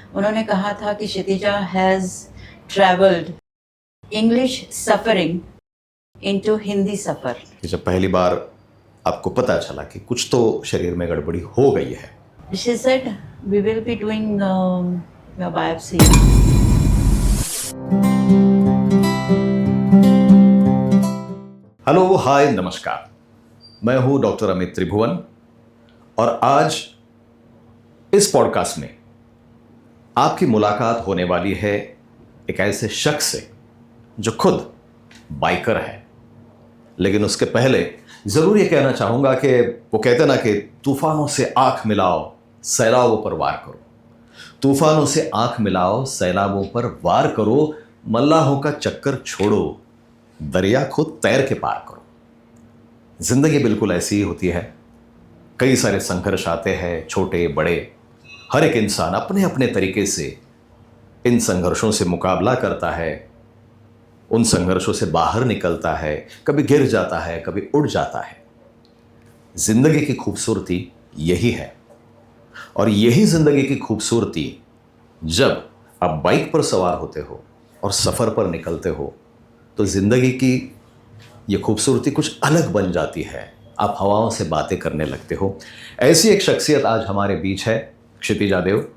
उन्होंने कहा था कि Kshitija has travelled English suffering into Hindi सफ़र। जब पहली बार आपको पता चला कि कुछ तो शरीर में गड़बड़ी हो गई है, She said we will be doing your biopsy. Hello, hi, नमस्कार। मैं हूं डॉक्टर अमित त्रिभुवन और आज इस पॉडकास्ट में आपकी मुलाकात होने वाली है एक ऐसे शख्स से जो खुद बाइकर है। लेकिन उसके पहले जरूर ये कहना चाहूंगा कि वो कहते ना कि तूफानों से आंख मिलाओ, सैलाबों पर वार करो। तूफानों से आंख मिलाओ, सैलाबों पर वार करो, मल्लाहों का चक्कर छोड़ो, दरिया खुद तैर के पार करो। जिंदगी बिल्कुल ऐसी ही होती है। कई सारे संघर्ष आते हैं, छोटे बड़े। हर एक इंसान अपने अपने तरीके से इन संघर्षों से मुकाबला करता है, उन संघर्षों से बाहर निकलता है, कभी गिर जाता है, कभी उड़ जाता है। जिंदगी की खूबसूरती यही है और यही जिंदगी की खूबसूरती जब आप बाइक पर सवार होते हो और सफ़र पर निकलते हो तो जिंदगी की ये खूबसूरती कुछ अलग बन जाती है। आप हवाओं से बातें करने लगते हो। ऐसी एक शख्सियत आज हमारे बीच है, क्षितिजा देव,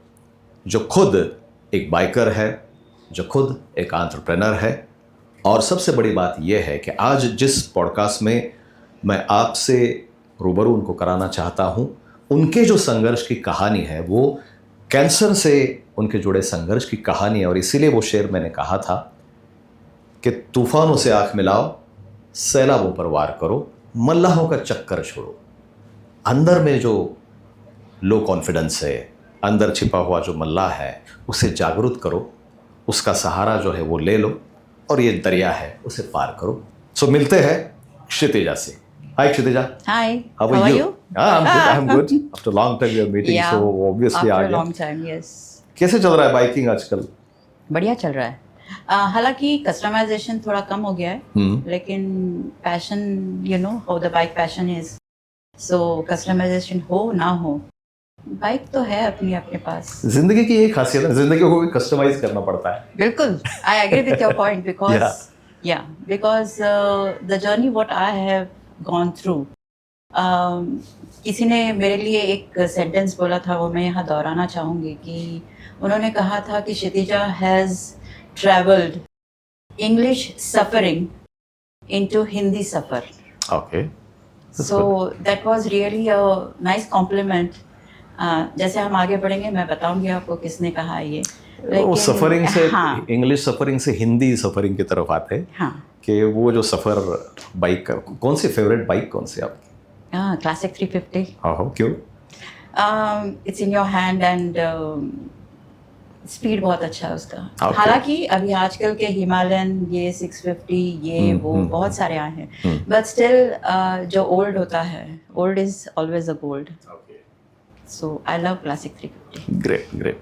जो खुद एक बाइकर है, जो खुद एक एंटरप्रेन्योर है। और सबसे बड़ी बात यह है कि आज जिस पॉडकास्ट में मैं आपसे रूबरू उनको कराना चाहता हूं, उनके जो संघर्ष की कहानी है वो कैंसर से उनके जुड़े संघर्ष की कहानी है। और इसीलिए वो शेर मैंने कहा था कि तूफानों से आंख मिलाओ, सैलाबों पर वार करो, मल्लाहों का चक्कर छोड़ो। अंदर में जो लो कॉन्फिडेंस है, अंदर छिपा हुआ जो मल्लाह है, उसे जागरूक करो, उसका सहारा जो है वो ले लो और ये दरिया है उसे पार करो। सो मिलते हैं क्षितिजा से। हाय Kshitija. Hi. How are you? I'm good. After a long time we are meeting, Yeah. so obviously uh After a गया। long time, yes. कैसे चल रहा है बाइकिंग आजकल? बढ़िया चल रहा है। हालांकि कस्टमाइजेशन थोड़ा कम हो गया है, लेकिन passion, you know how the bike passion is, so customization हो ना हो, बाइक तो है अपनी अपने पास। जिंदगी की एक खासियत है, जिंदगी को भी कस्टमाइज करना पड़ता है। बिल्कुल, I agree with your point because the journey what I have gone through, किसी ने मेरे लिए एक सेंटेंस बोला था, वो मैं यहाँ दोहराना चाहूँगी कि उन्होंने कहा था कि Kshitija has travelled English suffering into Hindi सफ़र। Okay, so that was really a nice compliment. जैसे हम आगे बढ़ेंगे मैं बताऊंगी आपको किसने कहा है ये। वो सफरिंग से, हाँ, इंग्लिश सफरिंग से हिंदी सफरिंग की तरफ आते हैं। हाँ, कि वो जो सफर बाइक का, कौन सी फेवरेट बाइक कौन सी आपकी? क्लासिक 350। हाँ, क्यों? It's in your hand and speed बहुत अच्छा है उसका। Okay. हालांकि अभी आजकल के हिमालयन ये 650 ये वो बहुत सारे आए हैं, बट स्टिल जो ओल्ड होता है, old is always a gold. So I love classic 350। Great great.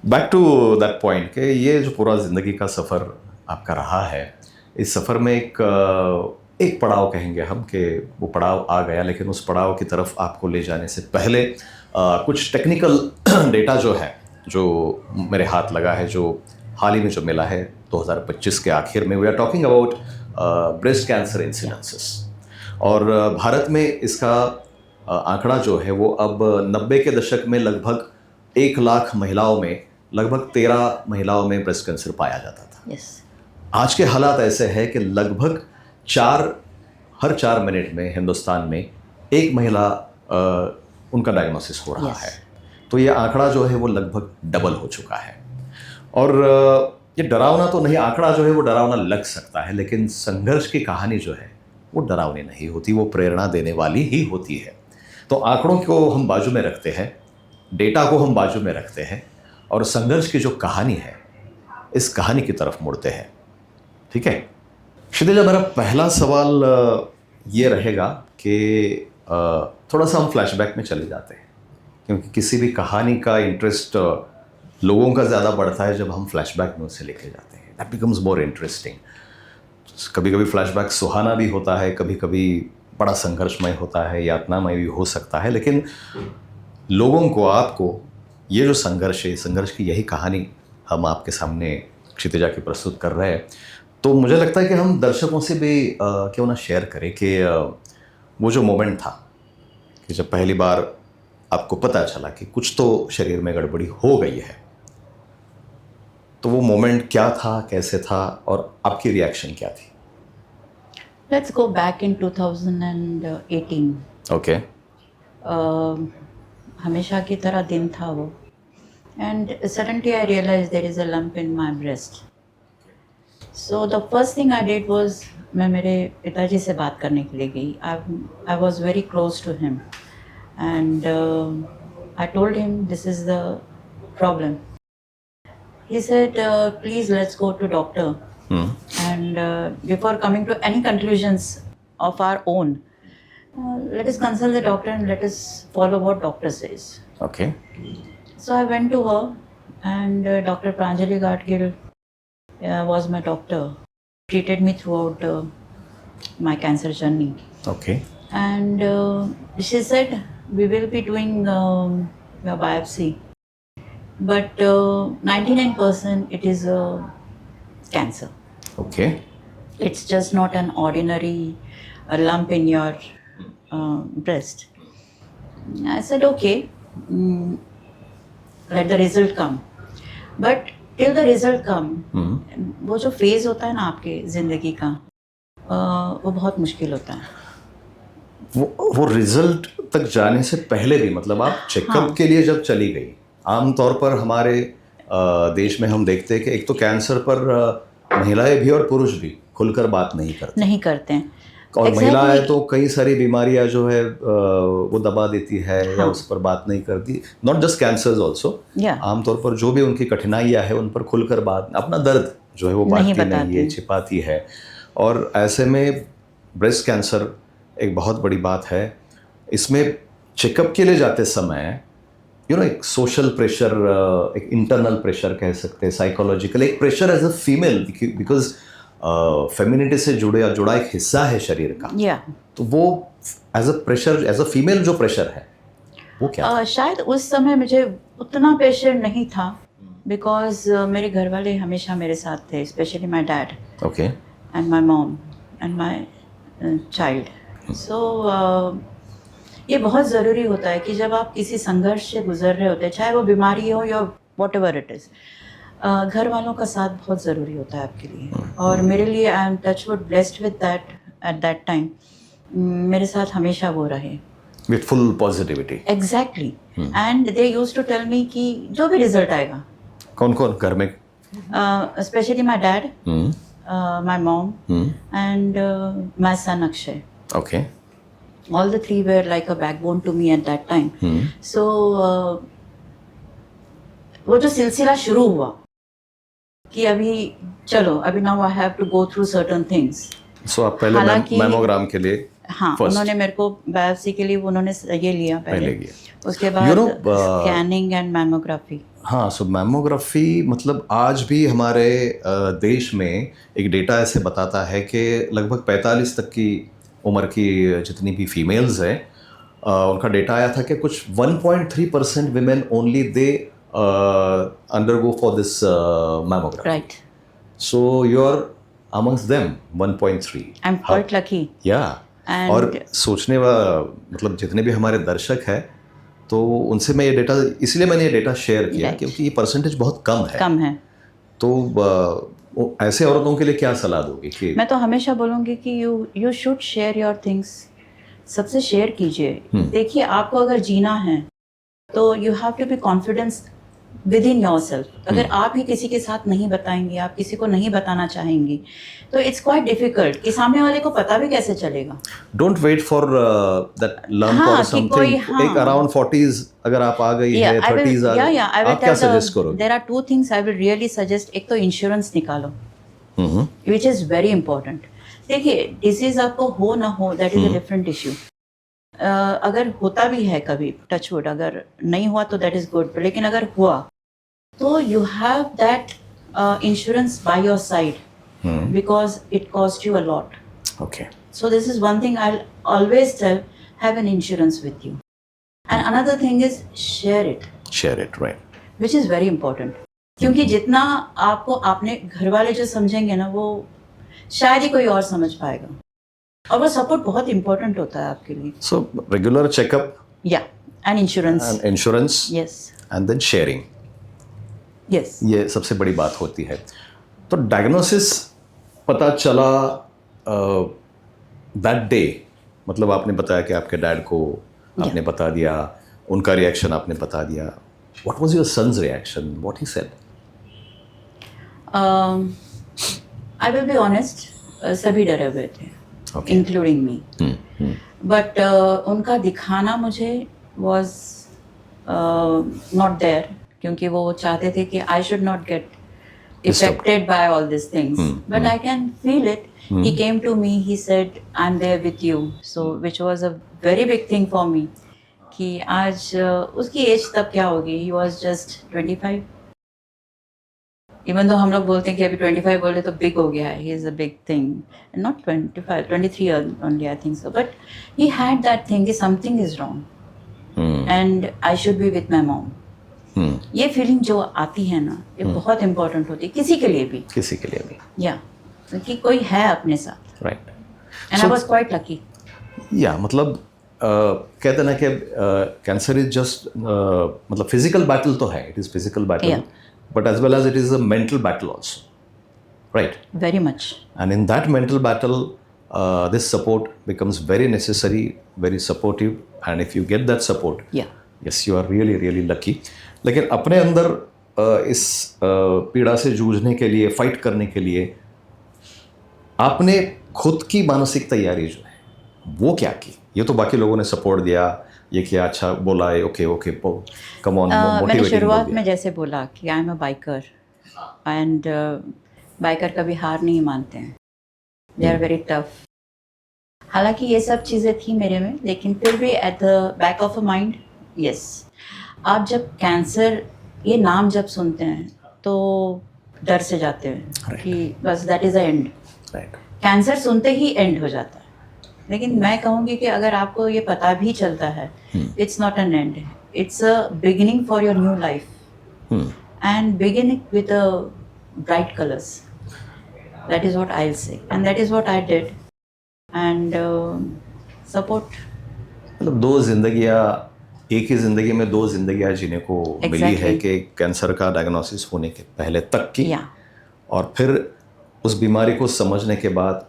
Back to that point कि ये जो पूरा ज़िंदगी का सफ़र आपका रहा है, इस सफ़र में एक पड़ाव कहेंगे हम कि वो पड़ाव आ गया, लेकिन उस पड़ाव की तरफ आपको ले जाने से पहले कुछ टेक्निकल डेटा जो है, जो मेरे हाथ लगा है, जो हाल ही में जो मिला है 2025 के आखिर में, we are talking about breast cancer incidences. और भारत में इसका आंकड़ा जो है वो अब 90 के दशक में लगभग 1 लाख महिलाओं में लगभग 13 महिलाओं में ब्रेस्ट कैंसर पाया जाता था। yes. आज के हालात ऐसे हैं कि लगभग हर 4 मिनट में हिंदुस्तान में एक महिला उनका डायग्नोसिस हो रहा है। तो ये आंकड़ा जो है वो लगभग डबल हो चुका है। और ये डरावना तो नहीं, आंकड़ा जो है वो डरावना लग सकता है, लेकिन संघर्ष की कहानी जो है वो डरावनी नहीं होती, वो प्रेरणा देने वाली ही होती है। तो आंकड़ों को हम बाजू में रखते हैं, डेटा को हम बाजू में रखते हैं और संघर्ष की जो कहानी है, इस कहानी की तरफ मुड़ते हैं। ठीक है क्षितिजा, मेरा पहला सवाल ये रहेगा कि थोड़ा सा हम फ्लैशबैक में चले जाते हैं, क्योंकि किसी भी कहानी का इंटरेस्ट लोगों का ज़्यादा बढ़ता है जब हम फ्लैशबैक में उसे लेके जाते हैं। That becomes more interesting. कभी कभी फ्लैशबैक सुहाना भी होता है, कभी कभी बड़ा संघर्षमय होता है, यातनामय भी हो सकता है, लेकिन लोगों को, आपको ये जो संघर्ष है, संघर्ष की यही कहानी हम आपके सामने क्षितिजा की प्रस्तुत कर रहे हैं। तो मुझे लगता है कि हम दर्शकों से भी क्यों ना शेयर करें कि वो जो मोमेंट था कि जब पहली बार आपको पता चला कि कुछ तो शरीर में गड़बड़ी हो गई है, तो वो मोमेंट क्या था, कैसे था और आपकी रिएक्शन क्या थी? Let's go back in 2018. Okay. हमेशा की तरह दिन था वो, and suddenly I realized there is a lump in my breast. So the first thing I did was मैं मेरे पिताजी से बात करने के लिए गई. I was very close to him, and I told him this is the problem. He said, please let's go to doctor. And before coming to any conclusions of our own, let us consult the doctor and let us follow what doctor says. Okay. So I went to her, and Dr. Pranjali Gadgil was my doctor. Treated me throughout my cancer journey. Okay. And she said we will be doing your biopsy, but 99% it is a cancer. Okay. It's just not an ordinary lump in your breast. I said, okay, let the result come. But till the result come, वो जो phase होता है ना आपके ज़िंदगी का, वो बहुत मुश्किल होता है. वो रिजल्ट तक जाने से पहले भी, मतलब आप चेकअप के लिए जब चली गई, आमतौर पर हमारे देश में हम देखते हैं कि एक तो कैंसर पर महिलाएं भी और पुरुष भी खुलकर बात नहीं करते हैं. और महिलाएं तो कई सारी बीमारियां जो है वो दबा देती है या उस पर बात नहीं करती. नॉट जस्ट कैंसर्स ऑल्सो, आमतौर पर जो भी उनकी कठिनाइयां है उन पर खुलकर बात, अपना दर्द जो है वो बात नहीं है, छिपाती है. और ऐसे में ब्रेस्ट कैंसर एक बहुत बड़ी बात है. इसमें चेकअप के लिए जाते समय एक सोशल प्रेशर, एक इंटरनल प्रेशर कह सकते हैं, साइकोलॉजिकल एक pressure as a female, because femininity से जुड़ा एक हिस्सा है शरीर का. तो वो as a pressure, as a female जो प्रेशर है वो क्या शायद उस समय मुझे उतना प्रेशर नहीं था, बिकॉज मेरे घर वाले हमेशा मेरे साथ थे, specially my dad. Okay. And my mom and my child. So ये बहुत ज़रूरी होता है कि जब आप किसी संघर्ष से गुजर रहे होते हैं, चाहे वो बीमारी हो या वॉट एवर इट इज़, घर वालों का साथ बहुत ज़रूरी होता है आपके लिए. और मेरे लिए I am touchwood blessed with that at that time. मेरे साथ हमेशा वो रहे with full positivity. Exactly. And they used to tell me कि जो भी रिजल्ट आएगा. कौन कौन घर में? Specially my dad, my mom and my son Akshay. Okay. All the three were like a backbone to me at that time. So वो जो सिलसिला शुरू हुआ कि अभी चलो, अभी now I have to go through certain things. So आप पहले मैमोग्राम के लिए? हाँ, उन्होंने मेरे को बायोप्सी के लिए उन्होंने ये लिया पहले. उसके बाद स्कैनिंग एंड मैमोग्राफी. हाँ, सो मैमोग्राफी मतलब आज भी हमारे देश में एक डेटा ऐसे बताता है कि लगभग 45 तक की उम्र की जितनी भी फीमेल्स हैं, उनका डेटा आया था कि कुछ 1.3% women only they undergo for this mammography. Right. So you are amongst them 1.3. I am quite lucky. Yeah. और सोचने मतलब जितने भी हमारे दर्शक हैं, तो उनसे मैं ये डेटा, इसलिए मैंने ये डेटा शेयर किया क्योंकि ये परसेंटेज बहुत कम है. तो ऐसे औरतों के लिए क्या सलाह दोगी? कि मैं तो हमेशा बोलूँगी कि you should share your things. सबसे शेयर कीजिए. देखिए, आपको अगर जीना है तो you have to be confidence with in your self. अगर आप ही किसी के साथ नहीं बताएंगे, आप किसी को नहीं बताना चाहेंगी, तो इट्स क्वाइट डिफिकल्ट कि सामने वाले को पता भी कैसे चलेगा. Don't wait for that lump और समथिंग. एक अराउंड 40s अगर आप आ गई है, 30s आ गई, आप क्या सजेस्ट करोगे? There are 2 things I will really suggest. एक तो इंश्योरेंस निकालो, विच इज वेरी इंपॉर्टेंट. देखिए, डिजीज आपको हो ना हो, that is a different issue. अगर होता भी है कभी, टचवुड, अगर नहीं हुआ तो दैट इज गुड, लेकिन अगर हुआ तो you have that insurance by your side, because it cost you a lot. Okay. So this is one thing I always tell, have an insurance with you. And another thing is share it. Share it, right. Which is very important, क्योंकि जितना आपको आपने घर वाले जो समझेंगे ना, वो शायद ही कोई और समझ पाएगा, और वो सपोर्ट बहुत इंपॉर्टेंट होता है आपके लिए. सो रेगुलर चेकअप या and insurance. Yes. And then sharing. Yes. ये सबसे बड़ी बात होती है. तो डायग्नोसिस पता चला दैट डे, मतलब आपने बताया कि आपके डैड को आपने बता दिया, उनका रिएक्शन आपने बता दिया. What was your son's reaction? What he said? I will be honest, सभी डरे हुए थे, इंक्लूडिंग मी. बट उनका दिखाना मुझे वॉज नॉट देयर, क्योंकि वो चाहते थे कि I should not gate affected by all these things. But I can feel it. He came to me, he said, I'm there with you. So, which was a very big thing for me. कि आज उसकी as तब क्या होगी? He was just 25. Even though हम लोग बोलते हैं कि अभी 25 बोले तो big हो गया है. He is a big thing. And not 25, 23 only, I think so. But he had that thing कि something is wrong. And I should be with my mom. ये फीलिंग जो आती है ना, ये बहुत इंपॉर्टेंट होती है किसी के लिए भी. या कि कोई है अपने साथ. Right. And I was quite lucky. Yeah मतलब कहते ना कि कैंसर इज जस्ट मतलब फिजिकल बैटल तो है, it is physical battle, but as well as it is a mental battle also, right? Very much. And in that mental battle this support becomes very necessary, very supportive, and if you get that support, yes, you are really really lucky. लेकिन अपने अंदर इस पीड़ा से जूझने के लिए, fight करने के लिए आपने खुद की मानसिक तैयारी जो है वो क्या की? ये तो बाकी लोगों ने सपोर्ट दिया, ये किया, अच्छा बोला, okay okay come on, motivating. मैंने शुरुआत में जैसे बोला कि I am a biker, and biker कभी हार नहीं मानते हैं, दे आर वेरी टफ. हालांकि ये सब चीज़ें थी मेरे में, लेकिन फिर भी at the back of a mind, yes, आप जब कैंसर ये नाम जब सुनते हैं तो डर से जाते हैं कि बस that is the end. Cancer सुनते ही एंड हो जाता है. लेकिन मैं कहूँगी कि अगर आपको ये पता भी चलता है, it's not an and, it's a beginning for your new life, and beginning with a bright colours. That is what I will से, and that is what I did. And support, मतलब दो जिंदगियाँ, एक ही ज़िंदगी में दो जिंदगियाँ जीने को मिली है कि कैंसर का डायग्नोसिस होने के पहले तक की, और फिर उस बीमारी को समझने के बाद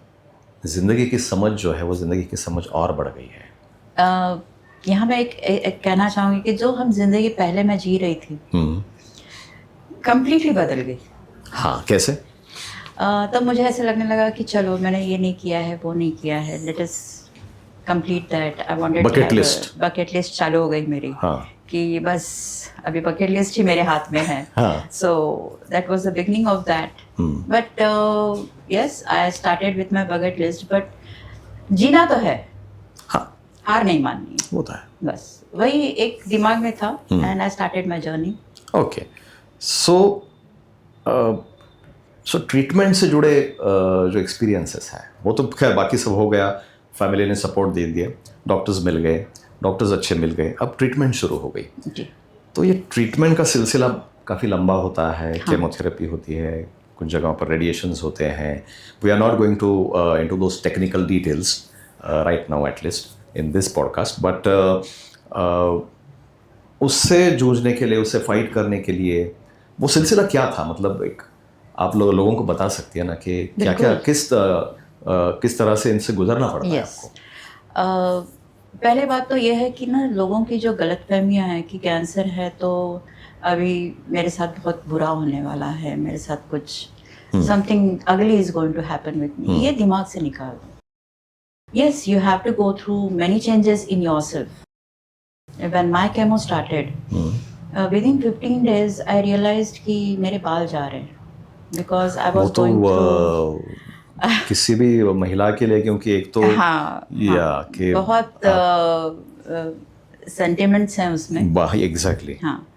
ज़िंदगी की समझ जो है वो ज़िंदगी की समझ और बढ़ गई है. यहाँ मैं एक कहना चाहूँगी कि जो हम जिंदगी पहले मैं जी रही थी कंप्लीटली बदल गई. हाँ, कैसे? तब मुझे ऐसे लगने लगा कि चलो मैंने ये नहीं किया है, वो नहीं किया है, let us complete that. I wanted bucket list चालू हो गई मेरी. कि बस अभी बकेट लिस्ट ही मेरे हाथ में है. So that was the beginning of that. But yes, I started with my bucket list, but जीना तो है, हार नहीं माननी है, वो तो है. बस वही एक दिमाग में था, and I started my journey. Okay. So treatment से जुड़े जो एक्सपीरियंसेस हैं वो तो खैर बाकी सब हो गया, फैमिली ने सपोर्ट दे दिया, डॉक्टर्स मिल गए, डॉक्टर्स अच्छे मिल गए, अब ट्रीटमेंट शुरू हो गई. जी. तो ये ट्रीटमेंट का सिलसिला काफ़ी लंबा होता है. केमोथेरेपी होती है, कुछ जगहों पर रेडिएशंस होते हैं. We are not going to into those technical details right now, at least in this podcast. But उससे जूझने के लिए, उससे फाइट करने के लिए वो सिलसिला क्या था? मतलब एक आप लोगों को बता सकती है ना कि क्या क्या किस तरह से इनसे गुजरना पड़ता है आपको? पहले बात तो यह है कि ना, लोगों की जो गलतफहमियां हैं कि कैंसर है तो अभी मेरे साथ बहुत बुरा होने वाला है, मेरे साथ कुछ something ugly is going to happen with me, ये दिमाग से निकाल दो. Yes, you have to go through many changes in yourself. When my chemo started, within 15 days I realized कि मेरे बाल जा रहे हैं, because I was going through किसी भी महिला के लिए, क्योंकि एक तो कि बहुत सेंटिमेंट्स हैं उसमें. एग्जैक्टली. हाँ,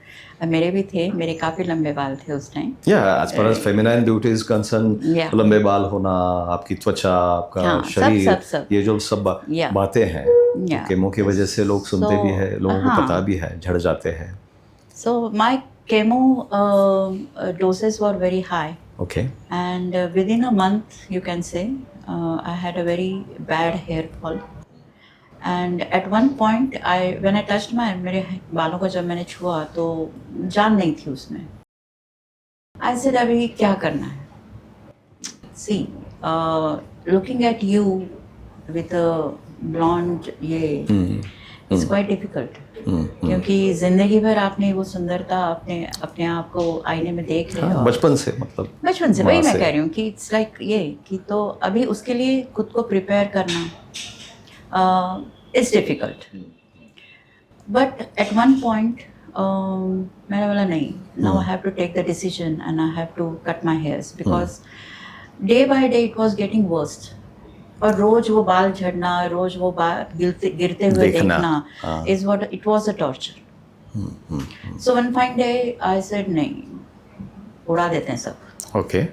मेरे भी थे, मेरे काफी लंबे बाल थे उस time. As far as feminine beauty is concern, लंबे बाल होना, आपकी त्वचा, आपका शरीर, सब. ये जो सब बातें हैं केमो की वजह से लोग सुनते भी हैं, लोगों को पता भी है, झड़ जाते हैं. So my chemo doses were very high, okay and within a month, you can say, I had a very bad hair fall. And at one point, when I touched मेरे बालों को जब मैंने छुआ तो जान नहीं थी उसमें. I said अभी क्या करना है? See, looking at you with a blonde ये it's quite difficult. क्योंकि जिंदगी भर आपने वो सुंदरता अपने आप को आईने में देख रहे हो. बचपन से मतलब बचपन से वही वहाँ मैं से। कह रही हूँ कि इट्स लाइक ये कि तो अभी उसके लिए खुद को प्रिपेयर करना it's difficult. But at one point मैंने बोला नहीं, now I have to take the decision and I have to cut my hairs because day by day it was getting worst. और रोज वो बाल झड़ना, रोज वो बाल गिरते हुए देखना, देखना is what it was a torture. So one fine day I said नहीं, उड़ा देते हैं सब. Okay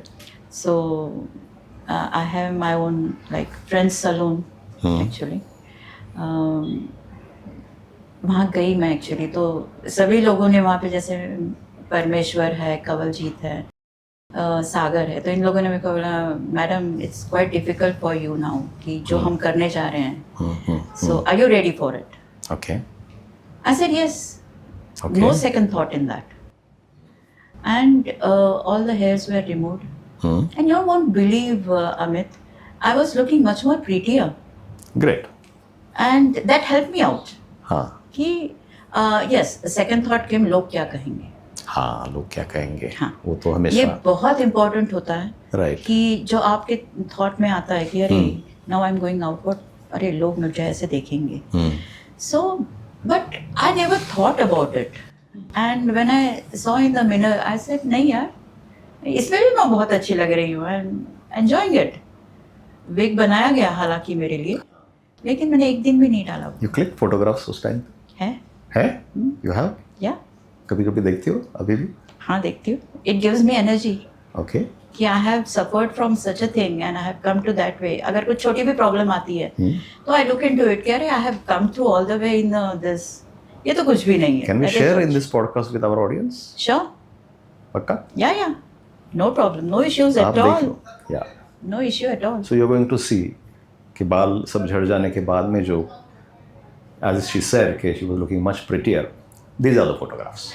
So I have my own like friends salon actually. वहाँ गई मैं एक्चुअली तो सभी लोगों ने वहाँ पे जैसे परमेश्वर है, कंवलजीत है, सागर है, तो इन लोगों ने मेरे को बोला madam it's quite difficult for you now कि जो हम करने जा रहे हैं. So are you ready for it? Okay I said yes. Okay. No second thought in that. And all the hairs were removed. And you won't believe, Amit, I was looking much more prettier. Great. And that helped me out. हाँ कि yes, the second thought came, लोग क्या कहेंगे. हाँ लोग क्या कहेंगे. हाँ. वो तो ये हमेशा बहुत important होता है राइट. कि जो आपके थॉट में आता है कि अरे now I'm going outward, अरे लोग मुझे ऐसे देखेंगे. So, but I never thought about it. And when I saw in the mirror, I said, नहीं यार, इसमें भी मैं बहुत अच्छी लग रही हूँ. I'm enjoying it. विग बनाया गया हालांकि मेरे लिए, लेकिन मैंने एक दिन भी नहीं डाला. यू क्लिक फोटोग्राफ्स उस टाइम है यू हैव या कभी कभी देखती हो अभी भी? हाँ देखती हूँ. It gives me energy okay कि I have suffered from such a thing and I have come to that way. अगर कुछ छोटी भी प्रॉब्लम आती है तो आई लुक इनटू इट कि अरे I have come through all the way in this. ये तो कुछ भी नहीं है. Can we share in this podcast with our audience? Sure. पक्का? Yeah no problem, no issues आप एट देख ऑल, लो. Yeah no issue at all. So you are going to see कि बाल सब झड़ जाने के बाद में जो एज शी सेड कि she was looking much prettier. These are the photographs.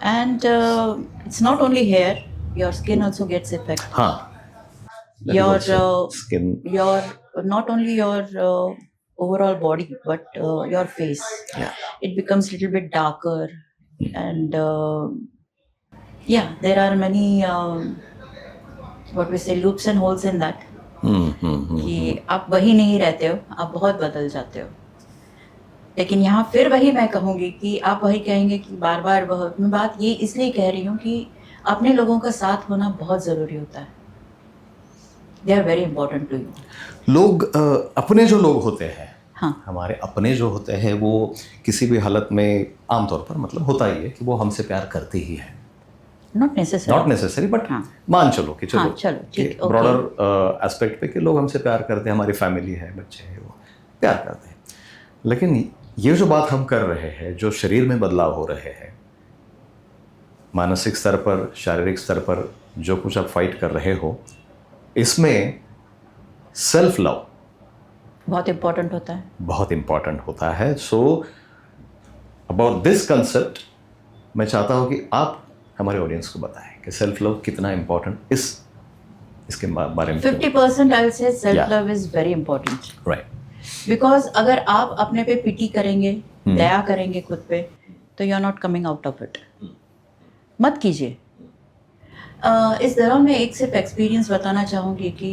And it's not only hair, your skin also gets affected. हाँ. Your skin. your not only your overall body but your face. Yeah. It becomes a little bit darker, and yeah, there are many what we say loops and holes in that. कि आप वही नहीं रहते हो, आप बहुत बदल जाते हो. लेकिन यहाँ फिर वही मैं कहूँगी कि आप वही कहेंगे कि बार बार वह. मैं बात ये इसलिए कह रही हूँ कि अपने लोगों का साथ होना बहुत ज़रूरी होता है. They are very important to you. लोग अपने जो लोग होते हैं, हाँ. हमारे अपने जो होते हैं वो किसी भी हालत में आमतौर पर मतलब होता ही है कि वो हमसे प्यार करते ही है. नॉट नेसेसरी बट हाँ. मान चलो कि चलो हाँ, चलो, ठीक, okay. ब्रॉडर एस्पेक्ट पे कि लोग हमसे प्यार करते हैं, हमारी फैमिली है, बच्चे हैं, वो प्यार करते हैं. लेकिन ये जो बात हम कर रहे हैं, जो शरीर में बदलाव हो रहे हैं, मानसिक स्तर पर, शारीरिक स्तर पर जो कुछ आप फाइट कर रहे हो, इसमें सेल्फ लव बहुत इम्पोर्टेंट होता है. बहुत इम्पॉर्टेंट होता है. सो अबाउट दिस कंसेप्ट मैं चाहता हूँ कि आप हमारे ऑडियंस को बताएं कि सेल्फ लव कितना इम्पोर्टेंट इसके बारे में. 50% आई विल से self Yeah. Love is very important. Right. Because अगर आप अपने पे पिटी करेंगे, दया करेंगे खुद पे, तो you are not coming out of it. मत कीजिए. इस दौरान मैं एक सिर्फ एक्सपीरियंस बताना चाहूँगी कि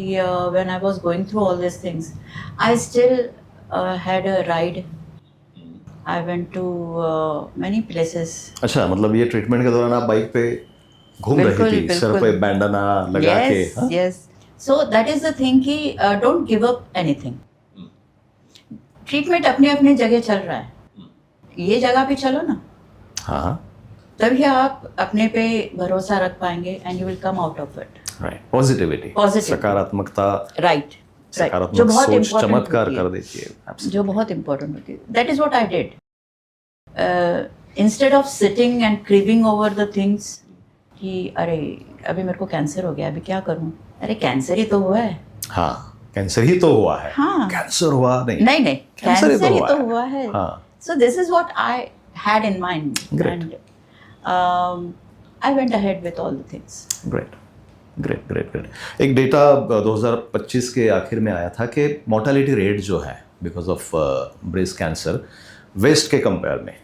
when I was going through all this things I still had a ride I went to many places अच्छा, मतलब ये ट्रीटमेंट के दौरान आप बाइक पे घूम रही बिल्कुल, थी, सर बिल्कुल। पे बैंडना लगा के, यस हाँ? Yes so that is the thing कि don't give up anything treatment अपने अपने जगह चल रहा है ये जगह पे चलो ना हाँ, तभी आप अपने पे भरोसा रख पाएंगे and you will come out of it right, positivity, Positivity. सकारात्मकता, राइट जो सकारात्मक बहुत सोच इम्पोर्टेंट चमत्कार होती है कर देती है। Absolutely. जो बहुत इम्पोर्टेंट होती है that is what I did instead of sitting and craving over the things कि अरे अभी मेरे को कैंसर हो गया अभी क्या करूं अरे कैंसर ही तो हुआ है हाँ, कैंसर ही तो हुआ है। हाँ। कैंसर हुआ नहीं, नहीं नहीं कैंसर ही कैंसर तो ही हुआ तो है। हुआ है हाँ, सो this is what I had in mind Great. And I went ahead with all the things great great great great. एक डेटा 2025 के आखिर में आया था कि मोर्टेलिटी रेट जो है because of breast cancer west के कंपेयर में,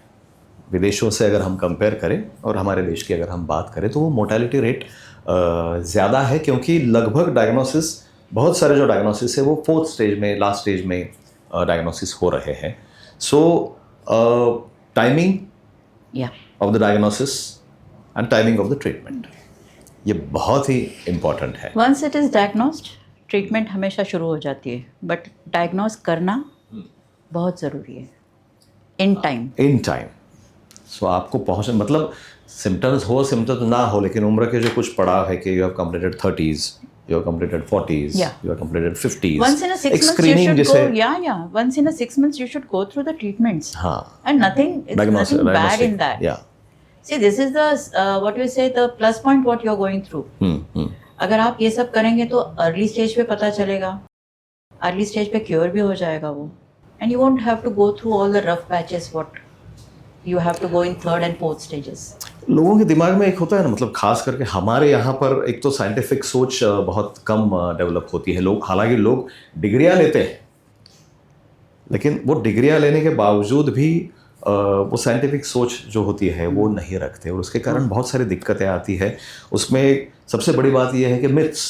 विदेशों से अगर हम कंपेयर करें और हमारे देश की अगर हम बात करें तो वो मोर्टेलिटी रेट ज़्यादा है, क्योंकि लगभग डायग्नोसिस, बहुत सारे जो डायग्नोसिस है वो 4th स्टेज में, लास्ट स्टेज में डायग्नोसिस हो रहे हैं। सो टाइमिंग या of the diagnosis and timing of the treatment, ये बहुत ही इम्पॉर्टेंट है। Once it is diagnosed treatment हमेशा शुरू हो जाती है बट डायग्नोस करना बहुत ज़रूरी है इन टाइम इन टाइम। सो आपको पहुँच, मतलब सिम्टम्स हो, सिम्टम्स ना हो, लेकिन उम्र के जो कुछ पड़ाव है कि you have completed 30s, you have completed 40s, Yeah. you have completed 50s. once in a 6 एक months you screening should जिसे, go yeah once in a 6 months you should go through the treatments हाँ, and nothing it's diagnostic, nothing bad diagnostic, in that yeah. see this is the what you say the plus point what you're going through अगर आप ये सब करेंगे तो early stage पे पता चलेगा अर्ली स्टेज पे क्योर भी हो जाएगा वो and you won't have to go through all the rough patches what you have to go in 3rd and 4th stages लोगों के दिमाग में एक होता है ना, मतलब खास करके हमारे यहाँ पर एक तो साइंटिफिक सोच बहुत कम डेवलप होती है। लोग, हालांकि लोग डिग्रियां लेते हैं, लेकिन वो डिग्रियां लेने के बावजूद भी वो साइंटिफिक सोच जो होती है वो नहीं रखते, और उसके कारण बहुत सारी दिक्कतें आती है। उसमें सबसे बड़ी बात यह है कि मिथ्स,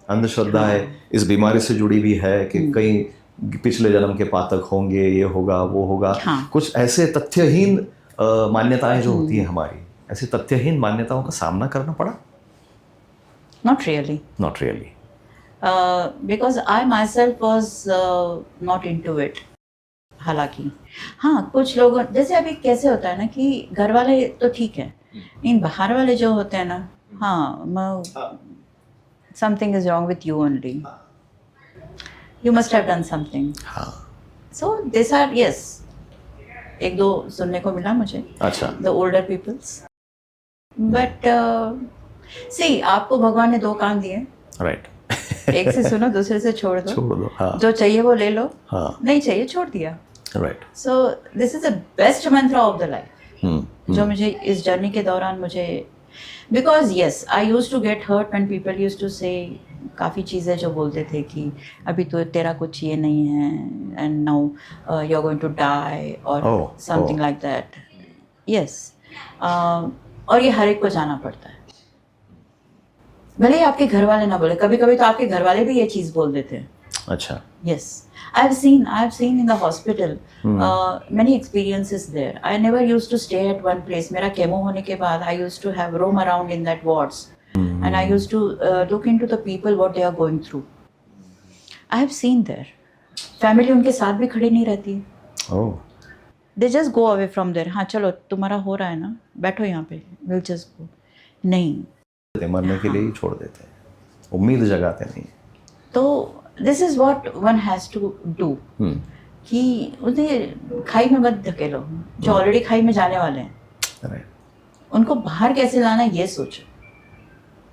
अंधश्रद्धाएं इस बीमारी से जुड़ी भी है कि कहीं पिछले जन्म के पातक होंगे, ये होगा वो होगा, कुछ ऐसे तथ्यहीन मान्यताएं जो होती हैं हमारी, ऐसे तथ्यहीन मान्यताओं का सामना करना पड़ा? not really not really. because I myself was not into it हालांकि हाँ कुछ लोगों जैसे अभी कैसे होता है ना कि घर वाले तो ठीक है इन बाहर वाले जो होते हैं ना हाँ something is wrong with you only you must have done something हाँ, सो दिस आर यस एक दो सुनने को मिला मुझे अच्छा, द ओल्डर पीपल्स बट सी आपको भगवान ने 2 कान दिए राइट, एक से सुनो दूसरे से छोड़ दो छोड़ दो, हाँ, जो चाहिए वो ले लो हाँ, नहीं चाहिए छोड़ दिया right, so this is the best mantra of the life जो मुझे इस जर्नी के दौरान मुझे because yes I use to get hurt when people use to say काफ़ी चीज़ें जो बोलते थे कि अभी तो तेरा कुछ ये नहीं है and now you are going to die और समथिंग लाइक दैट यस और ये हर एक को जाना पड़ता है भले ही आपके घर वाले ना बोले कभी कभी तो आपके घर वाले भी ये चीज़ बोल देते हैं अच्छा, yes I have seen in the hospital many experiences there I never used to stay at one place मेरा केमो होने के बाद I used to have roam around in that wards and I used to look into the people what they are going through I have seen there family उनके साथ भी खड़ी नहीं रहती है ओह, they just go away from there हाँ चलो तुम्हारा हो रहा है ना बैठो यहाँ पे we'll just go नहीं मरने के लिए ही छोड़ देते हैं, उम्मीद जगाते नहीं। तो this is what one has to do कि उन्हें खाई में मत धकेलो जो ऑलरेडी खाई में जाने वाले हैं राइट, उनको बाहर कैसे लाना ये सोचो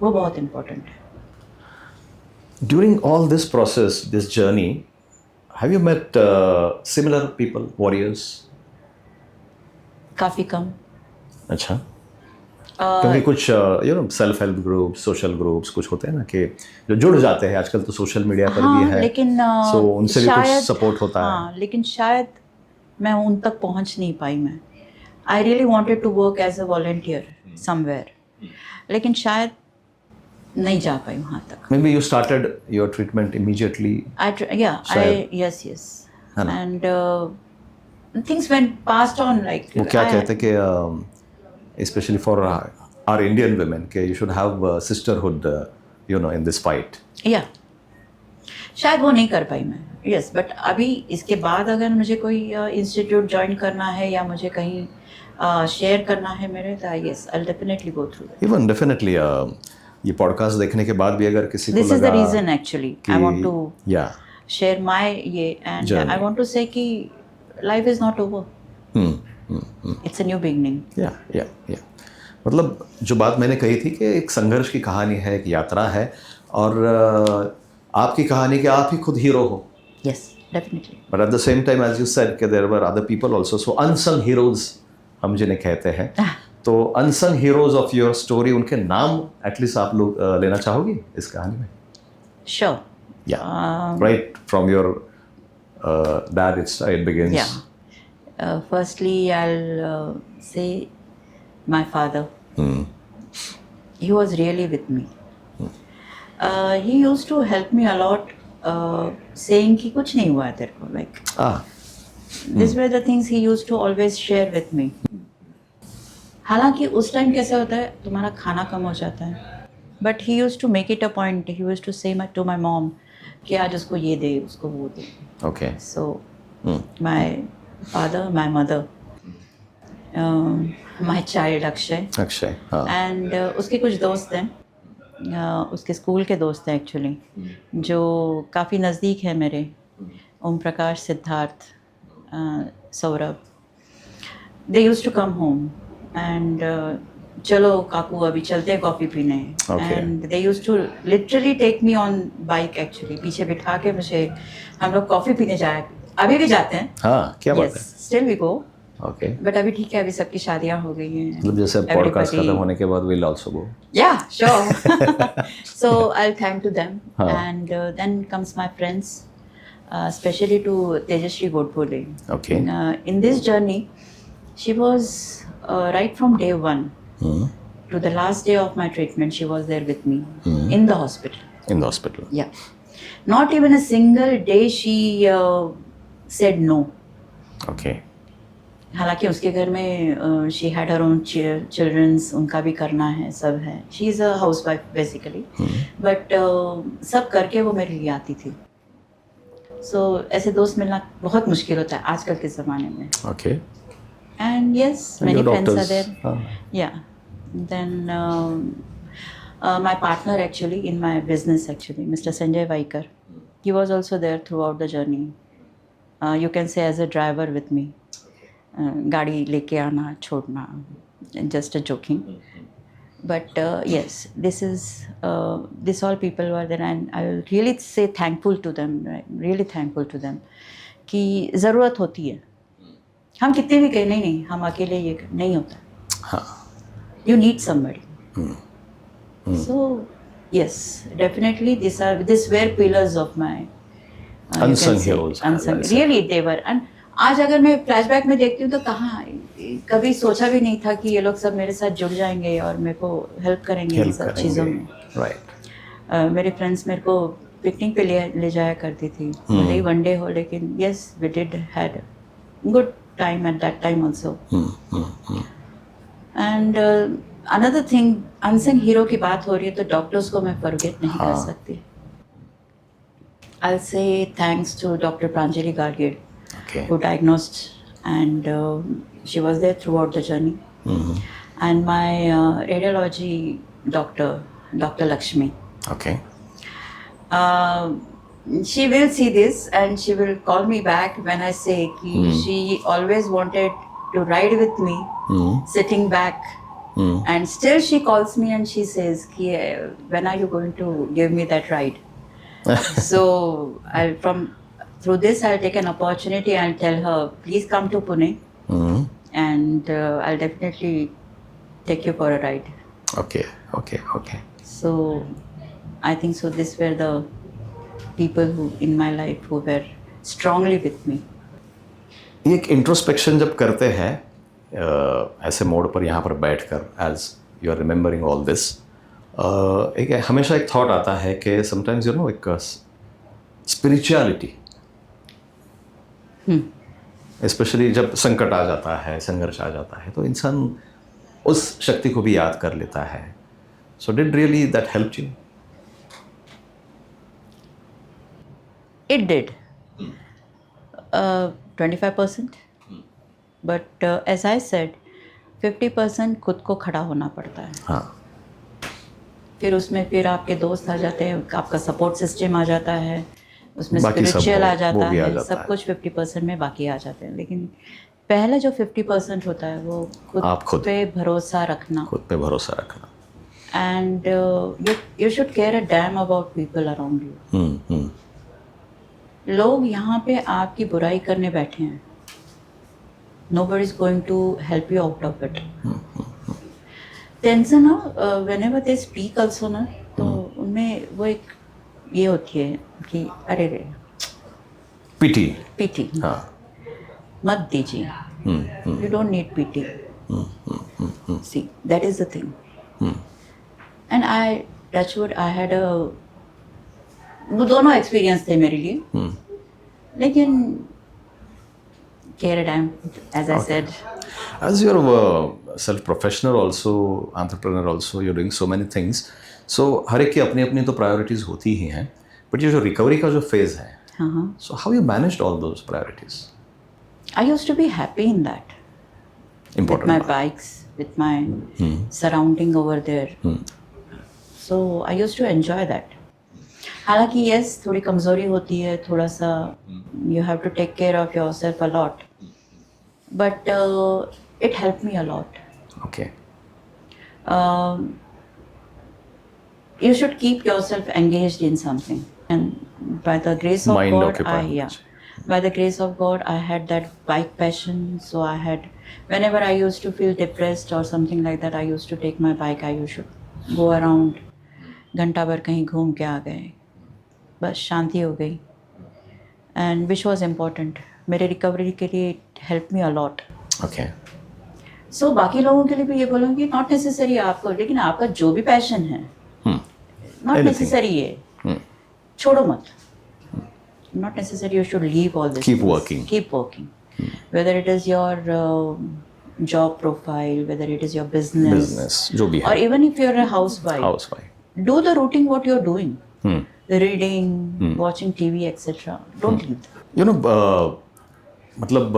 वो बहुत इम्पोर्टेंट है। During all this process, this journey, have you met similar people, warriors? काफ़ी कम अच्छा, क्योंकि कुछ you know self help groups, social groups कुछ होते हैं ना कि जो जुड़ जाते हैं, आजकल तो सोशल मीडिया पर भी है, लेकिन सो उनसे भी कुछ सपोर्ट होता है। लेकिन शायद मैं उन तक पहुंच नहीं पाई। मैं I really wanted to work as a volunteer somewhere, लेकिन शायद नहीं जा पाई वहाँ तक. Maybe you started your treatment immediately. Yes. है ना? And things went passed on like. वो क्या कहते कि especially for our Indian women कि you should have sisterhood in this fight. Yeah. शायद वो नहीं कर पाई मैं. Yes, but अभी इसके बाद अगर मुझे कोई इंस्टीट्यूट ज्वाइन करना है या मुझे कहीं शेयर करना है मेरे तो yes, I'll definitely go through that. Even definitely ये पॉडकास्ट देखने के बाद भी अगर किसी को This is लगा the reason actually I want to yeah share my ये and Journey. I want to say कि life is not over. It's a new beginning. या मतलब जो बात मैंने कही थी कि एक संघर्ष की कहानी है, एक यात्रा है और आपकी कहानी कि आप ही खुद हीरो हो. Yes, definitely. But at the same time as you said कि there were other people also, so unsung heroes हम जिन्हें कहते हैं. तो unsung heroes of your story, उनके नाम एटलीस्ट आप लोग लेना चाहोगी इस कहानी में? Sure. या right from your dad it begins. Yeah. Firstly, I'll say my father. He was really with me. He used to help me a lot, saying कि कुछ नहीं हुआ है तेरे को, like. These were the things he used to always share with me. हालांकि उस time कैसे होता है, तुम्हारा खाना कम हो जाता है. But he used to make it a point. He used to say to my mom कि आज उसको ये दे, उसको वो दे. Okay. So, my father, my mother, my child Akshay, हाँ. and उसके कुछ दोस्त हैं, उसके स्कूल के दोस्त हैं एक्चुअली, जो काफ़ी नज़दीक है मेरे. Om Prakash, Siddharth, Saurabh. They used to come home and चलो काकू अभी चलते हैं कॉफ़ी पीने. And they used to literally take me on bike actually, पीछे बिठा के मुझे, हम लोग कॉफ़ी पीने जाए, अभी भी जाते हैं. हाँ, क्या बात है. Still we go. Okay. But अभी ठीक है, अभी सबकी शादियां हो गई हैं. मतलब जैसे पॉडकास्ट खत्म होने के बाद will also go. Yeah, sure. So I'll thank to them. And then comes my friends, especially to Tejashree Godbole. Okay. In this journey, she was right from day one to the last day of my treatment. She was there with me in the hospital. In the hospital. Yeah. Not even a single day she said no. Okay. हालांकि उसके घर में she had her own childrens, उनका भी करना है, सब है. She is a house wife basically, but सब करके वो मेरे लिए आती थी. सो ऐसे दोस्त मिलना बहुत मुश्किल होता है आजकल के ज़माने में. Okay. And yes, many friends are there. Yeah then my partner actually in my business actually, mister Sanjay Waikar, he was also there throughout the journey. You can say as a driver with me. गाड़ी लेके आना छोड़ना, just a joking, but yes, this all people were there and I will really say thankful to them, right? Really thankful to them कि ज़रूरत होती है. हम कितने भी कहें नहीं हम अकेले ये नहीं होता. हाँ. You need somebody. So yes, definitely these were pillars of my unsung heroes. Unsung, really they were. And आज अगर मैं फ्लैशबैक में देखती हूँ तो कहाँ, कभी सोचा भी नहीं था कि ये लोग सब मेरे साथ जुड़ जाएंगे और मेरे को हेल्प करेंगे इन सब चीज़ों में. राइट. मेरे फ्रेंड्स मेरे को पिकनिक पे ले जाया करती थी, भले ही वन डे हो, लेकिन yes we did had good time at that time also. And another thing, unsung hero की बात हो रही है तो डॉक्टर्स को मैं फॉरगेट नहीं कर सकती. I say thanks to doctor Pranjali Gargiyar, who diagnosed, and she was there throughout the journey. And my radiology doctor, Dr. Lakshmi. Okay. She will see this and she will call me back when I say ki she always wanted to ride with me, sitting back. And still she calls me and she says ki when are you going to give me that ride? So through this, I'll take an opportunity and tell her, please come to Pune, and I'll definitely take you for a ride. Okay. So, I think so. These were the people who in my life who were strongly with me. एक introspection जब करते हैं ऐसे mode पर यहाँ पर बैठकर, as you are remembering all this, एक हमेशा एक थॉट आता है कि समटाइम्स एक स्पिरिचुअलिटी, स्पेशली जब संकट आ जाता है, संघर्ष आ जाता है, तो इंसान उस शक्ति को भी याद कर लेता है. So did really that help you? It did. 25%. But as I said, 50% खुद को खड़ा होना पड़ता है. हाँ. फिर उसमें फिर आपके दोस्त आ जाते हैं, आपका सपोर्ट सिस्टम आ जाता है, उसमें बाकी सब स्पिरिचुअल आ वो जाता भी आ है, जाता सब है. कुछ 50% में बाकी आ जाते हैं. लेकिन पहला जो 50% होता है वो आप खुद पे भरोसा रखना. खुद पे भरोसा रखना. And you should care a damn about people around you. लोग यहाँ पे आपकी बुराई करने बैठे हैं. Nobody is going to help you out of it. Tension ना whenever they speak also ना, तो उनमें वो एक ये होती है कि अरे रे पीटी हाँ. मत दीजिए. You don't need pity. See, that is the thing. And I, touch wood, I had वो दोनों एक्सपीरियंस थे मेरे लिए. लेकिन care a damn, as I said. As you're a self-professional also, entrepreneur also, you're doing so many things. So हर एक की अपनी अपनी तो प्रायोरिटीज होती ही हैं. बट ये जो रिकवरी का जो फेज है, so how you managed all those priorities? I used to be happy in that. Important. With my bikes, with my surrounding over there. So I used to enjoy that. हालांकि yes, थोड़ी कमज़ोरी होती है, थोड़ा सा you have to take care of yourself a lot. But it helped me a lot. Okay. You should keep yourself engaged in something. And by the grace of Mind God, occupied. by the grace of God, I had that bike passion. So I had, whenever I used to feel depressed or something like that, I used to take my bike. I used to go around, घंटा भर कहीं घूम के आ गए, बस शांति हो गई. And which was important. मेरे रिकवरी के लिए it helped me a lot. Okay. So बाकी लोगों के लिए भी ये बोलूँगी, not necessary आपको, लेकिन आपका जो भी पैशन है, not Anything. necessary ये, छोड़ो मत. Not necessary you should leave all this. Keep working. Keep working. Whether it is your job profile, whether it is your business, जो भी है. or even if you're a housewife, do the routine what you're doing. The reading, watching TV, etc. Don't leave. You know, मतलब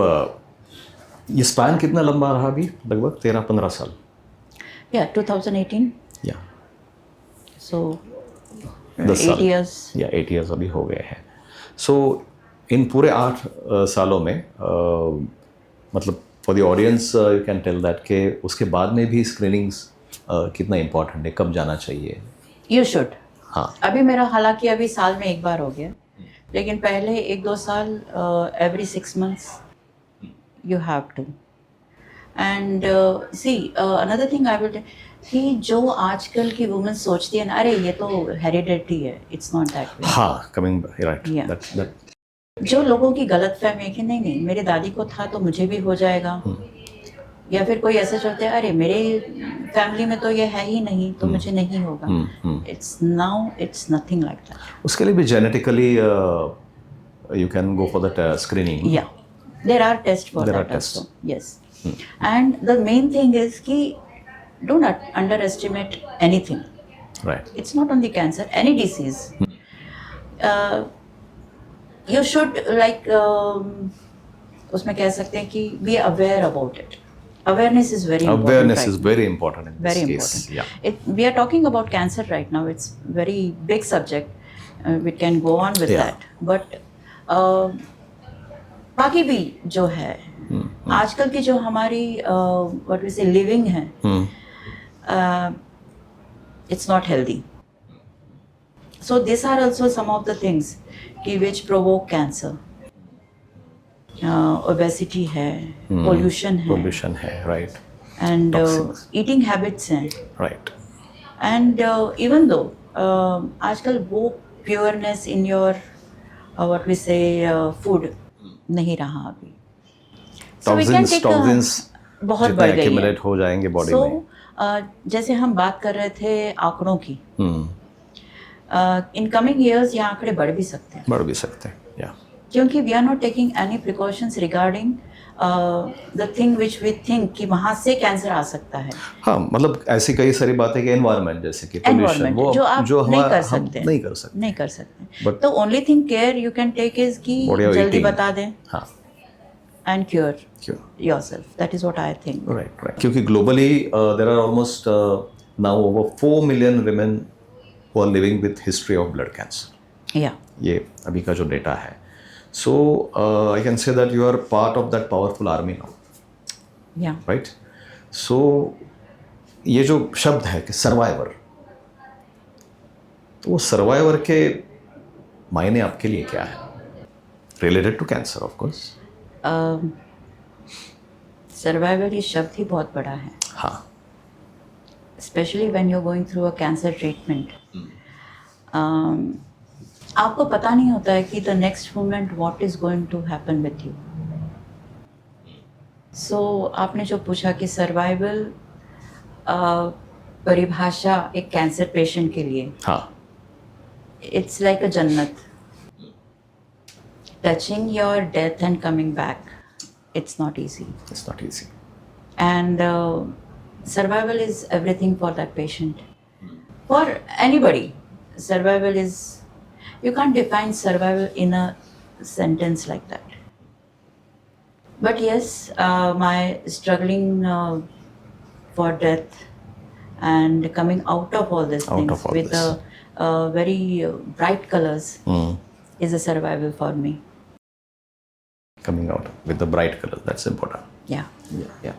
ये span कितना लंबा रहा अभी? लगभग 13-15 साल. Yeah, 2018. Yeah. So 10 8 years. या 8 years अभी हो गए हैं. सो इन पूरे 8 सालों में मतलब for the audience you can tell that के उसके बाद में भी स्क्रीनिंग्स कितना इम्पोर्टेंट है, कब जाना चाहिए? You should. हाँ. अभी मेरा हालांकि अभी साल में एक बार हो गया, लेकिन पहले 1-2 साल every 6 months you have to. And see, another thing I will tell, कि जो आजकल की वुमेन सोचती है ना, अरे ये तो हेरिडिटी है, इट्स नॉट दैट वे. हाँ, कमिंग राइट. Yeah. दैट जो लोगों की गलत फहमी है कि नहीं नहीं मेरी दादी को था तो मुझे भी हो जाएगा, या फिर कोई ऐसे सोचते हैं अरे मेरे फैमिली में तो ये है ही नहीं तो मुझे नहीं होगा. It's nothing like that. उसके लिए भी genetically you can go for that screening. या there are test for that also. Yes. And the main thing is कि do not underestimate anything. Right. It's not only cancer, any disease. You should like उसमें कह सकते हैं कि be aware about it. Awareness is very important. Awareness right is very important in this very case. important. Yeah. We are talking about cancer right now. It's very big subject. We can go on with Yeah. that. But बाकी भी जो है आजकल की जो हमारी what we say living है, it's not healthy. So these are also some of the things which provoke cancer. Obesity है, pollution है, right. and eating habits हैं, right. and even though आजकल वो pureness in your what we say food नहीं रहा अभी. So we can take toxins बहुत जितने बढ़ गई है. accumulate हो जाएंगे बॉडी में. जैसे हम बात कर रहे थे आंकड़ों की, हम्म, इन कमिंग ईयर्स ये आंकड़े बढ़ भी सकते हैं, बढ़ भी सकते हैं या क्योंकि we are not taking any precautions regarding the thing which we think कि वहाँ से कैंसर आ सकता है. हाँ, मतलब ऐसी कई सारी बातें कि एनवायरनमेंट जैसे कि पोल्यूशन एनवायरमेंट जो आप जो नहीं कर हम सकते, नहीं कर सकते, नहीं कर सकते. But- तो only thing care you can take is कि What you're जल्दी eating. बता दें हाँ, एंड क्योर क्यों, yourself. That is what I think. Right, क्योंकि globally there are almost now over 4 million women who are living with history of blood cancer. या ये अभी का जो डेटा है. So I can say that you are part of that powerful army now, या right? So ये जो शब्द है कि सर्वाइवर, तो वो सर्वाइवर के मायने आपके लिए क्या है? Related to cancer of course. Survival ये शब्द ही बहुत बड़ा है, हाँ, specially when you are going through a cancer treatment. आपको पता नहीं होता है कि the next moment what is going to happen with you. So आपने जो पूछा कि सर्वाइवल परिभाषा एक कैंसर पेशेंट के लिए, हाँ, इट्स लाइक अ जन्नत. Touching your death and coming back, it's not easy. It's not easy. And survival is everything for that patient, for anybody. Survival is, you can't define survival in a sentence like that. But yes, my struggling for death and coming out of all these Out things of all with this. very bright colors is a survival for me. Coming out with the bright colour, that's important. Yeah. या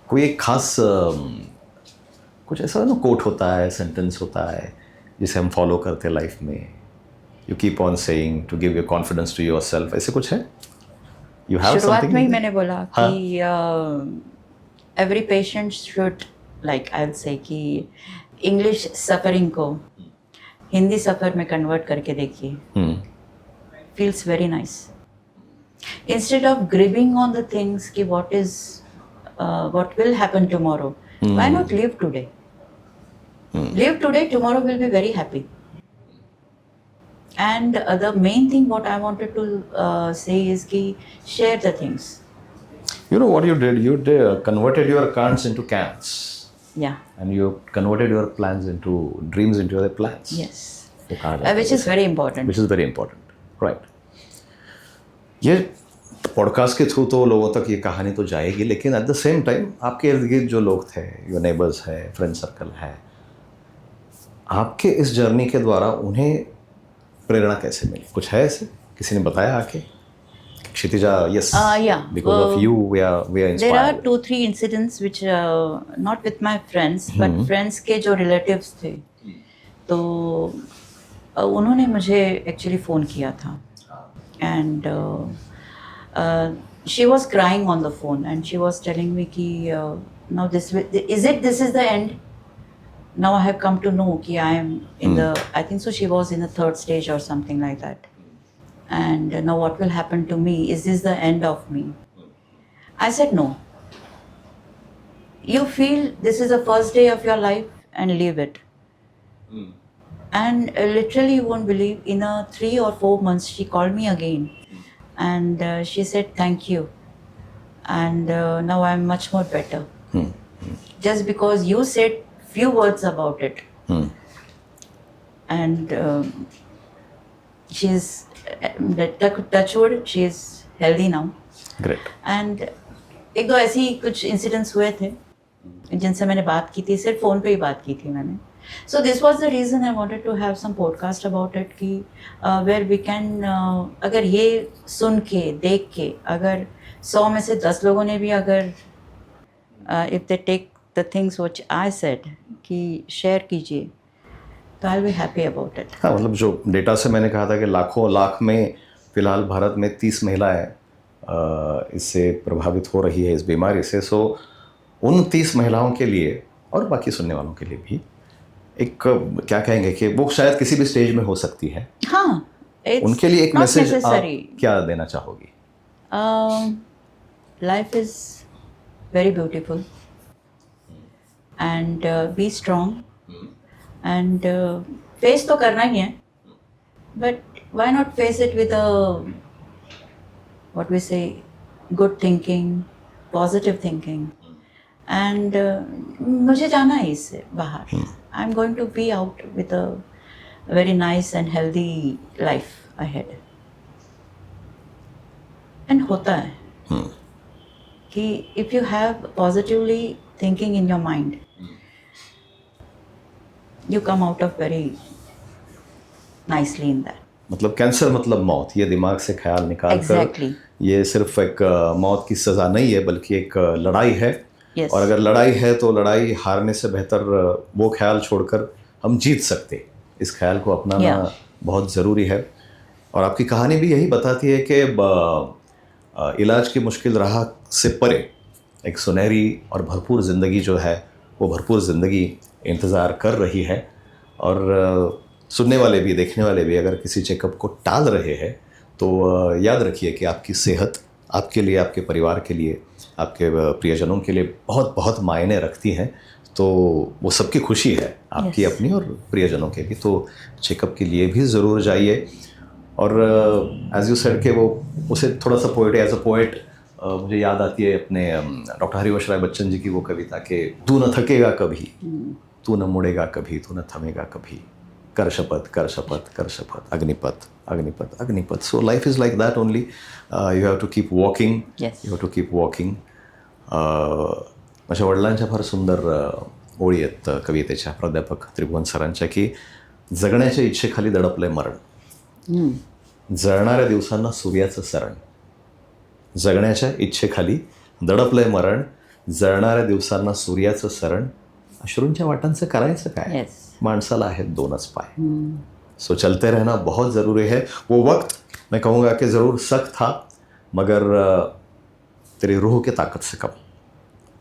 कोई एक खास कुछ ऐसा ना coat होता है, sentence होता है जिसे हम फॉलो करते हैं लाइफ में, you keep on saying to give your confidence to yourself, ऐसे कुछ है? यू हैव शुरुआत समथिंग? में ही मैंने बोला हाँ. कि every patient should, like I will say कि इंग्लिश सफरिंग को हिंदी सफ़र में कन्वर्ट करके देखिए. Feels very nice. Instead of grieving on the things कि what will happen tomorrow, why not live today? Live today, tomorrow will be very happy. And the main thing what I wanted to say is ki share the things. You know what you did? You converted your can'ts into cans. Yeah. And you converted your plans into dreams into your plans. Yes. वो कहा जाता है Which is very important. Which is very important. Right. ये podcast के through तो लोगों तक ये कहानी तो जाएगी, लेकिन एट द सेम टाइम आपके इर्द गिर्द जो लोग थे, योर नेबर्स है, फ्रेंड सर्कल है, आपके इस जर्नी के द्वारा उन्हें प्रेरणा कैसे मिली? कुछ है ऐसे? किसी ने बताया आके Kshitija, yes, yeah. Because of you we are There are inspired. 2-3 incidents which not with my friends but friends के जो relatives थे, तो उन्होंने मुझे एक्चुअली फ़ोन किया था. And she was crying on the phone and she was telling me ki now this is the end. Now I have come to know ki I am in the, I think so she was in the 3rd stage or something like that. And now what will happen to me? Is this the end of me? I said no. You feel this is the first day of your life and live it. And literally you won't believe, in a 3 or 4 months she called me again and she said thank you and now I'm much more better. Just because you said few words about it. And she's touch wood, she's healthy now. Great. And एक दो ऐसी कुछ incidents हुए थे जिनसे मैंने बात की थी, सिर्फ फ़ोन पे ही बात की थी मैंने. So this was the reason I wanted to have some podcast about it कि where we can अगर ये सुन के देख के अगर 100 में से 10 लोगों ने भी अगर if they take the things which I said कि शेयर कीजिए तो I'll be happy about it. हाँ, मतलब जो डेटा से मैंने कहा था कि लाखों लाख में फिलहाल भारत में 30 महिलाएं इससे प्रभावित हो रही है इस बीमारी से. सो उन 30 महिलाओं के लिए और बाकी सुनने वालों के लिए भी एक क्या कहेंगे कि वो शायद किसी भी स्टेज में हो सकती है. हाँ, it's उनके लिए एक not मैसेज आप necessary. क्या देना चाहोगी? Life is very beautiful and be strong and face तो करना ही है, but why not face it with a what we say good thinking, positive thinking and मुझे जाना है इससे बाहर. I'm going to be out with a very nice and healthy life ahead. And होता है कि if you have positively thinking in your mind, you come out of very nicely in that. मतलब cancer मतलब मौत, ये दिमाग से ख्याल निकाल Exactly. कर ये सिर्फ एक मौत की सज़ा नहीं है बल्कि एक लड़ाई है. Yes. और अगर लड़ाई है तो लड़ाई हारने से बेहतर वो ख्याल छोड़कर हम जीत सकते. इस ख्याल को अपनाना बहुत ज़रूरी है. और आपकी कहानी भी यही बताती है कि इलाज की मुश्किल राह से परे एक सुनहरी और भरपूर ज़िंदगी जो है वो भरपूर ज़िंदगी इंतज़ार कर रही है. और सुनने वाले भी देखने वाले भी अगर किसी चेकअप को टाल रहे हैं तो याद रखिए कि आपकी सेहत आपके लिए, आपके परिवार के लिए, आपके प्रियजनों के लिए बहुत बहुत मायने रखती हैं. तो वो सबकी खुशी है, आपकी Yes. अपनी और प्रियजनों के भी. तो चेकअप के लिए भी ज़रूर जाइए. और एज यू सेड के वो उसे थोड़ा सा पोएट एज अ पोएट मुझे याद आती है अपने डॉक्टर हरिवंश राय बच्चन जी की वो कविता के तू न थकेगा कभी, तू न मुड़ेगा कभी, तू न थमेगा कभी, कर शपथ कर शपथ कर शपथ, अग्निपथ अग्निपथ अग्निपथ. So life is like that only. You have to keep walking. Yes. You have to keep walking. माझ्या वडिलांच्या फार सुंदर ओळी आहेत कवितेच्या प्राध्यापक त्रिभुवन सरांच्या की जगण्याच्या इच्छेखाली दडपलंय मरण, जळणाऱ्या दिवसांना सूर्याचं सरण. जगण्याच्या इच्छेखाली दडपलंय मरण, जळणाऱ्या दिवसांना सूर्याचं सरण. अश्रूंच्या वाटांचं करायचं काय, Yes. माणसाला आहेत दोनच पाय. सो चलते रहना बहुत ज़रूरी है. वो वक्त मैं कहूँगा कि ज़रूर सख्त था मगर तेरी रूह के ताकत से कम.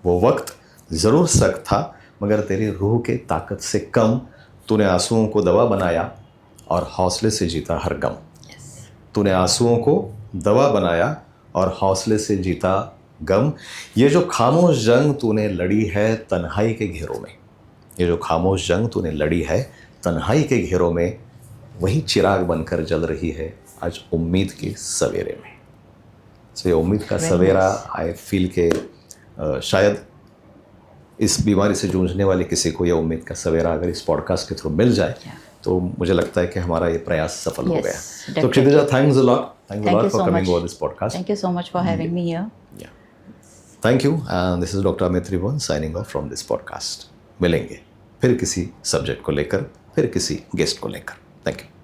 वो वक्त ज़रूर सख्त था मगर तेरी रूह के ताकत से कम. तूने आंसुओं को दवा बनाया और हौसले से जीता हर गम. तूने आंसुओं को दवा बनाया और हौसले से जीता गम. ये जो खामोश जंग तूने लड़ी है तन्हाई के घेरों में, ये जो खामोश जंग तूने लड़ी है तन्हाई के घेरों में, वही चिराग बनकर जल रही है आज उम्मीद के सवेरे में. सो ये उम्मीद का सवेरा आई फील के शायद इस बीमारी से जूझने वाले किसी को यह उम्मीद का सवेरा अगर इस पॉडकास्ट के थ्रू मिल जाए तो मुझे लगता है कि हमारा ये प्रयास सफल हो गया. तो Kshitija, thanks a lot. Thanks a lot for coming over this podcast. Thank you so much for having me here. Thank you. And this is doctor Amit Tribhuvan signing off from this podcast. मिलेंगे फिर किसी subject को लेकर, फिर किसी guest को लेकर. Thank you.